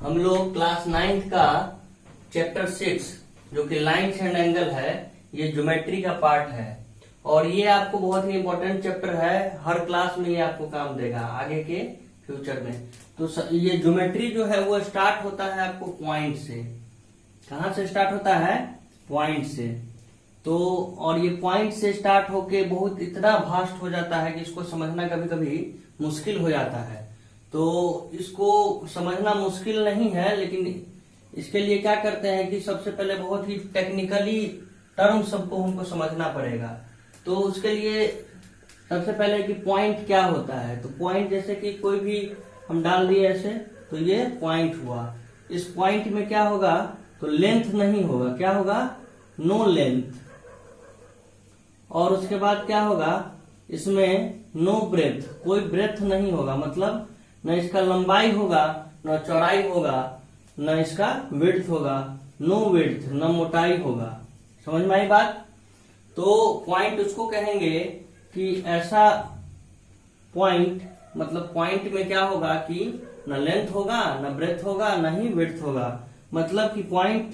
हम लोग class 9th का चैप्टर 6 जो कि लाइन्स एंड एंगल है, ये ज्योमेट्री का पार्ट है और ये आपको बहुत ही इंपॉर्टेंट चैप्टर है। हर क्लास में ये आपको काम देगा आगे के फ्यूचर में। तो ये ज्योमेट्री जो है वो स्टार्ट होता है आपको पॉइंट से। कहाँ से स्टार्ट होता है? पॉइंट से। तो और ये पॉइंट से स्टार्ट होके बहुत इतना भास्ट हो जाता है कि इसको समझना कभी कभी मुश्किल हो जाता है। तो इसको समझना मुश्किल नहीं है, लेकिन इसके लिए क्या करते हैं कि सबसे पहले बहुत ही टेक्निकली टर्म सबको हमको समझना पड़ेगा। तो उसके लिए सबसे पहले कि पॉइंट क्या होता है। तो पॉइंट जैसे कि कोई भी हम डाल दिए ऐसे, तो ये पॉइंट हुआ। इस पॉइंट में क्या होगा? तो लेंथ नहीं होगा। क्या होगा? No length. और उसके बाद क्या होगा? इसमें नो ब्रेथ, कोई ब्रेथ नहीं होगा। मतलब न इसका लंबाई होगा, न चौड़ाई होगा, न इसका विड्थ होगा। नो विड्थ, न मोटाई होगा। समझ में आई बात? तो पॉइंट उसको कहेंगे कि ऐसा पॉइंट, मतलब पॉइंट में क्या होगा कि न लेंथ होगा, न ब्रेथ होगा, न ही विड्थ होगा। मतलब कि पॉइंट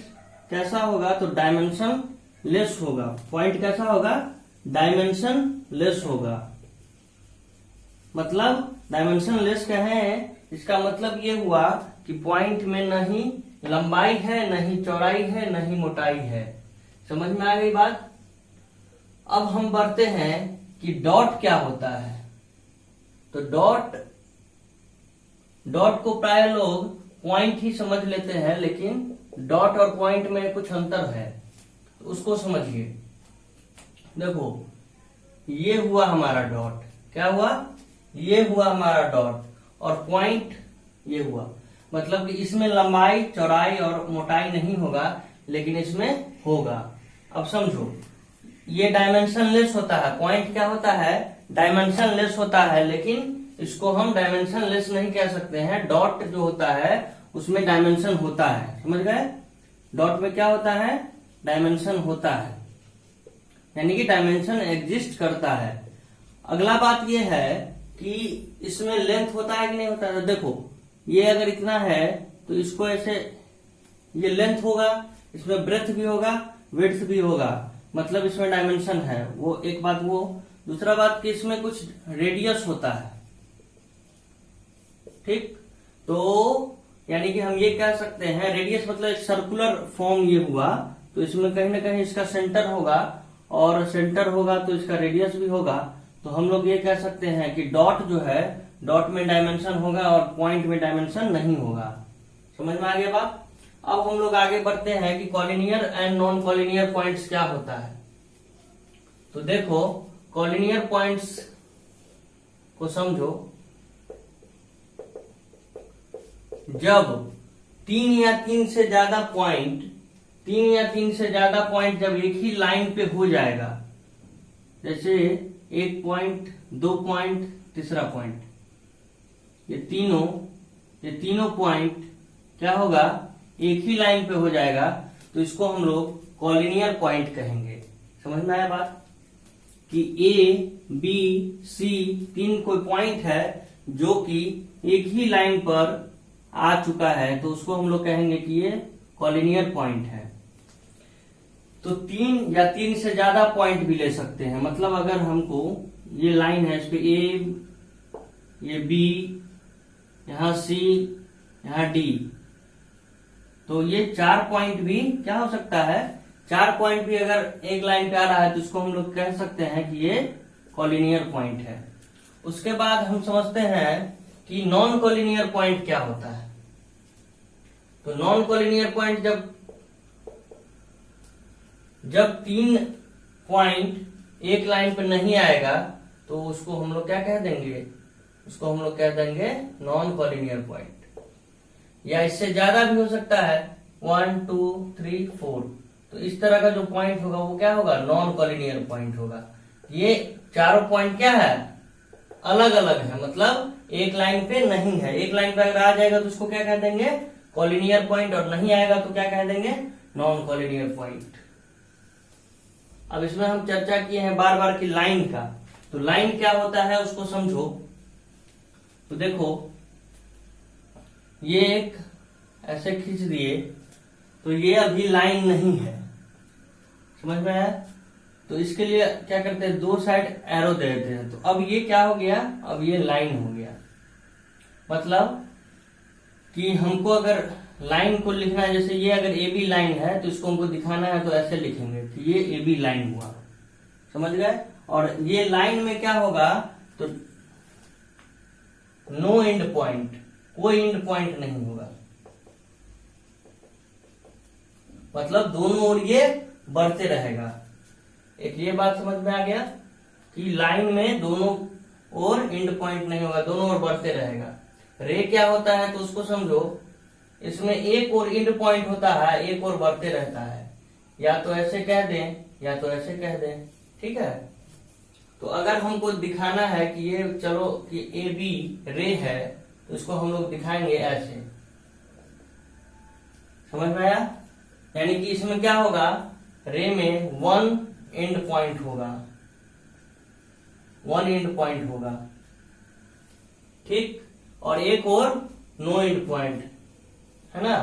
कैसा होगा? तो डायमेंशन लेस होगा। पॉइंट कैसा होगा? डायमेंशन लेस होगा। मतलब डायमेंशन लेस कहें, इसका मतलब ये हुआ कि पॉइंट में न ही लंबाई है, न ही चौड़ाई है, न ही मोटाई है। समझ में आ गई बात? अब हम बढ़ते हैं कि डॉट क्या होता है। तो डॉट को प्राय लोग पॉइंट ही समझ लेते हैं, लेकिन डॉट और पॉइंट में कुछ अंतर है, तो उसको समझिए। देखो, ये हुआ हमारा डॉट। क्या हुआ? ये हुआ हमारा डॉट। और पॉइंट ये हुआ। मतलब कि इसमें लंबाई, चौड़ाई और मोटाई नहीं होगा, लेकिन इसमें होगा। अब समझो, ये डायमेंशन लेस होता है। पॉइंट क्या होता है? डायमेंशन लेस होता है, लेकिन इसको हम डायमेंशन लेस नहीं कह सकते हैं। डॉट जो होता है उसमें डायमेंशन होता है। समझ गए? डॉट में क्या होता है? डायमेंशन होता है, यानी कि डायमेंशन एग्जिस्ट करता है। अगला बात यह है कि इसमें लेंथ होता है कि नहीं होता है। तो देखो, ये अगर इतना है तो इसको ऐसे, ये लेंथ होगा, इसमें ब्रेथ भी होगा, विड्थ भी होगा। मतलब इसमें डायमेंशन है। वो एक बात। वो दूसरा बात कि इसमें कुछ रेडियस होता है। ठीक? तो यानी कि हम ये कह सकते हैं, रेडियस मतलब एक सर्कुलर फॉर्म ये हुआ, तो इसमें कहीं ना कहीं इसका सेंटर होगा, और सेंटर होगा तो इसका रेडियस भी होगा। तो हम लोग ये कह सकते हैं कि डॉट जो है, डॉट में डायमेंशन होगा और पॉइंट में डायमेंशन नहीं होगा। समझ में आ गया बात? अब हम लोग आगे बढ़ते हैं कि collinear and non collinear points क्या होता है। तो देखो, कॉलिनियर पॉइंट्स को समझो। जब तीन या तीन से ज्यादा पॉइंट जब एक ही लाइन पे हो जाएगा, जैसे एक पॉइंट, दो पॉइंट, तीसरा पॉइंट, ये तीनों पॉइंट क्या होगा? एक ही लाइन पे हो जाएगा, तो इसको हम लोग कॉलिनियर पॉइंट कहेंगे। समझ में आया बात? कि ए, बी, सी तीन कोई पॉइंट है जो कि एक ही लाइन पर आ चुका है, तो उसको हम लोग कहेंगे कि ये कॉलिनियर पॉइंट है। तो तीन या तीन से ज्यादा पॉइंट भी ले सकते हैं। मतलब अगर हमको ये लाइन है, इस पे ए, ये बी, यहाँ सी, यहाँ डी, तो ये चार पॉइंट भी क्या हो सकता है? चार पॉइंट भी अगर एक लाइन पे आ रहा है तो इसको हम लोग कह सकते हैं कि ये कॉलिनियर पॉइंट है। उसके बाद हम समझते हैं कि नॉन कॉलिनियर पॉइंट क्या होता है। तो नॉन कॉलिनियर पॉइंट जब तीन पॉइंट एक लाइन पर नहीं आएगा, तो उसको हम लोग क्या कह देंगे? उसको हम लोग कह देंगे नॉन कॉलिनियर पॉइंट। या इससे ज्यादा भी हो सकता है, 1 2 3 4। तो इस तरह का जो पॉइंट होगा वो क्या होगा? नॉन कॉलिनियर पॉइंट होगा। ये चारों पॉइंट क्या है? अलग अलग है, मतलब एक लाइन पे नहीं है। एक लाइन पे अगर आ जाएगा तो उसको क्या कह देंगे? कॉलिनियर पॉइंट, और नहीं आएगा तो क्या कह देंगे? Non collinear point. अब इसमें हम चर्चा किए हैं बार बार की लाइन का। तो लाइन क्या होता है उसको समझो। तो देखो, ये एक ऐसे खींच दिए तो ये अभी लाइन नहीं है, समझ में आया। तो इसके लिए क्या करते हैं, दो साइड एरो दे देते हैं। तो अब ये क्या हो गया, अब ये लाइन हो गया। मतलब कि हमको अगर लाइन को लिखना है, जैसे ये अगर ए बी लाइन है तो इसको हमको दिखाना है तो ऐसे लिखेंगे कि ये ए बी लाइन हुआ, समझ गए। और ये लाइन में क्या होगा, तो नो एंड पॉइंट, कोई एंड पॉइंट नहीं होगा। मतलब दोनों ओर ये बढ़ते रहेगा। एक ये बात समझ में आ गया कि लाइन में दोनों ओर एंड पॉइंट नहीं होगा, दोनों ओर बढ़ते रहेगा। रे क्या होता है तो उसको समझो, इसमें एक और एंड पॉइंट होता है, एक और बढ़ते रहता है। या तो ऐसे कह दें या तो ऐसे कह दें, ठीक है। तो अगर हमको दिखाना है कि ये चलो कि ए बी रे है तो इसको हम लोग दिखाएंगे ऐसे, समझ में आया। यानी कि इसमें क्या होगा, रे में वन एंड पॉइंट होगा, वन एंड पॉइंट होगा, ठीक। और एक और नो एंड पॉइंट है ना,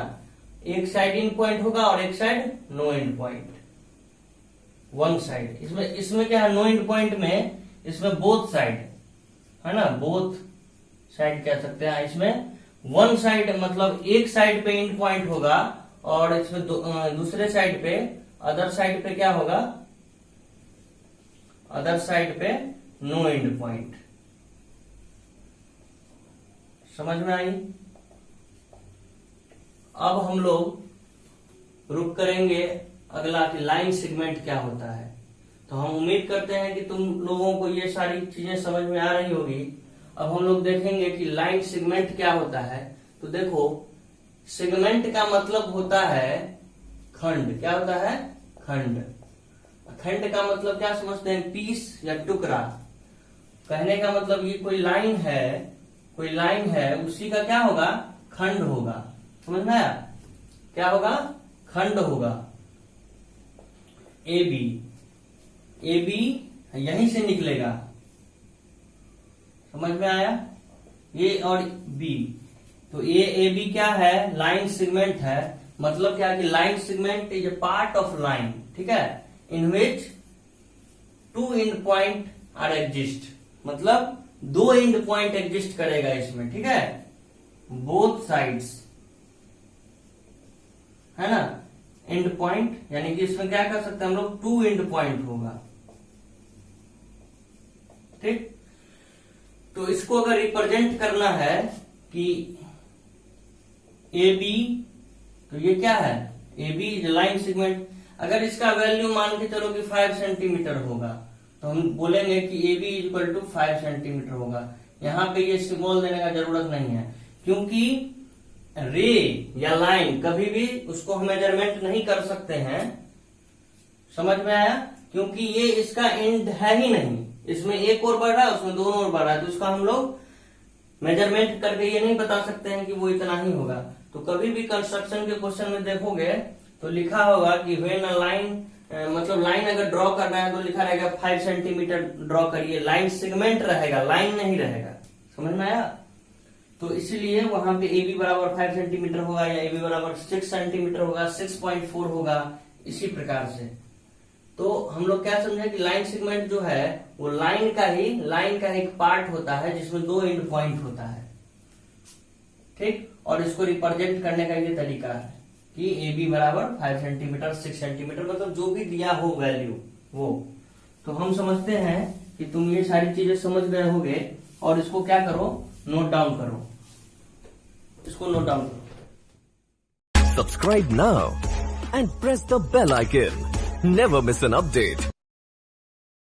एक साइड एंड पॉइंट होगा और एक side no end point, one side. इसमें क्या है, नो एंड पॉइंट में इसमें बोथ साइड है ना, बोथ साइड कह सकते हैं। इसमें वन साइड मतलब एक साइड पे एंड पॉइंट होगा और इसमें दूसरे साइड पे, अदर साइड पे क्या होगा, अदर साइड पे नो एंड पॉइंट। समझ में आई। अब हम लोग रुक करेंगे अगला कि लाइन सेगमेंट क्या होता है। तो हम उम्मीद करते हैं कि तुम लोगों को ये सारी चीजें समझ में आ रही होगी। अब हम लोग देखेंगे कि लाइन सेगमेंट क्या होता है। तो देखो, सेगमेंट का मतलब होता है खंड। क्या होता है, खंड। खंड का मतलब क्या समझते हैं, पीस या टुकड़ा। कहने का मतलब ये कोई लाइन है, कोई लाइन है, उसी का क्या होगा, खंड होगा। समझ में आया, क्या होगा, खंड होगा। ए बी, ए बी यहीं से निकलेगा, समझ में आया। ए और बी, तो ए बी क्या है, लाइन सेगमेंट है। मतलब क्या कि line segment is a part of line, ठीक है, in which two end point are exist. मतलब दो एंड पॉइंट एग्जिस्ट करेगा इसमें, ठीक है, बोथ साइड्स है ना। एंड पॉइंट यानी कि इसमें क्या कर सकते हैं हम लोग, टू एंड पॉइंट होगा, ठीक। तो इसको अगर रिप्रेजेंट करना है कि ए बी, तो ये क्या है, A B is line segment. अगर इसका वैल्यू मान के चलो कि 5 सेंटीमीटर होगा तो हम बोलेंगे कि A B is equal to 5 centimetre होगा। यहाँ पे ये सिंबल देने का जरूरत नहीं है, क्योंकि रे या लाइन कभी भी उसको हम मेजरमेंट नहीं कर सकते हैं। समझ में आया, क्योंकि ये इसका एंड है ही नहीं। इसमें एक और बढ़ रहा है, उसमें दोनों और बढ़ रहा है, तो उसका हम लोग मेजरमेंट करके ये नहीं बता सकते हैं कि वो इतना ही होगा। तो कभी भी कंस्ट्रक्शन के क्वेश्चन में देखोगे तो लिखा होगा कि व्हेन अ लाइन, मतलब लाइन अगर ड्रॉ करना है तो लिखा रहेगा 5 सेंटीमीटर ड्रॉ करिए। लाइन सेगमेंट रहेगा, लाइन नहीं रहेगा। समझ में आया। तो इसीलिए वहां पे ए बी बराबर 5 सेंटीमीटर होगा या ए बी बराबर 6 सेंटीमीटर होगा, 6.4 होगा, इसी प्रकार से। तो हम लोग क्या समझे कि लाइन सेगमेंट जो है वो लाइन का एक पार्ट होता है जिसमें दो एंड पॉइंट होता है, ठीक। और इसको रिप्रेजेंट करने का ये तरीका है कि ए बी बराबर 5 सेंटीमीटर, 6 सेंटीमीटर, मतलब जो भी दिया हो वैल्यू वो। तो हम समझते हैं कि तुम ये सारी चीजें समझ गए होगे। और इसको क्या करो, नोट डाउन करो, इसको नोट डाउन करो। Subscribe now and press the bell icon. Never miss an update.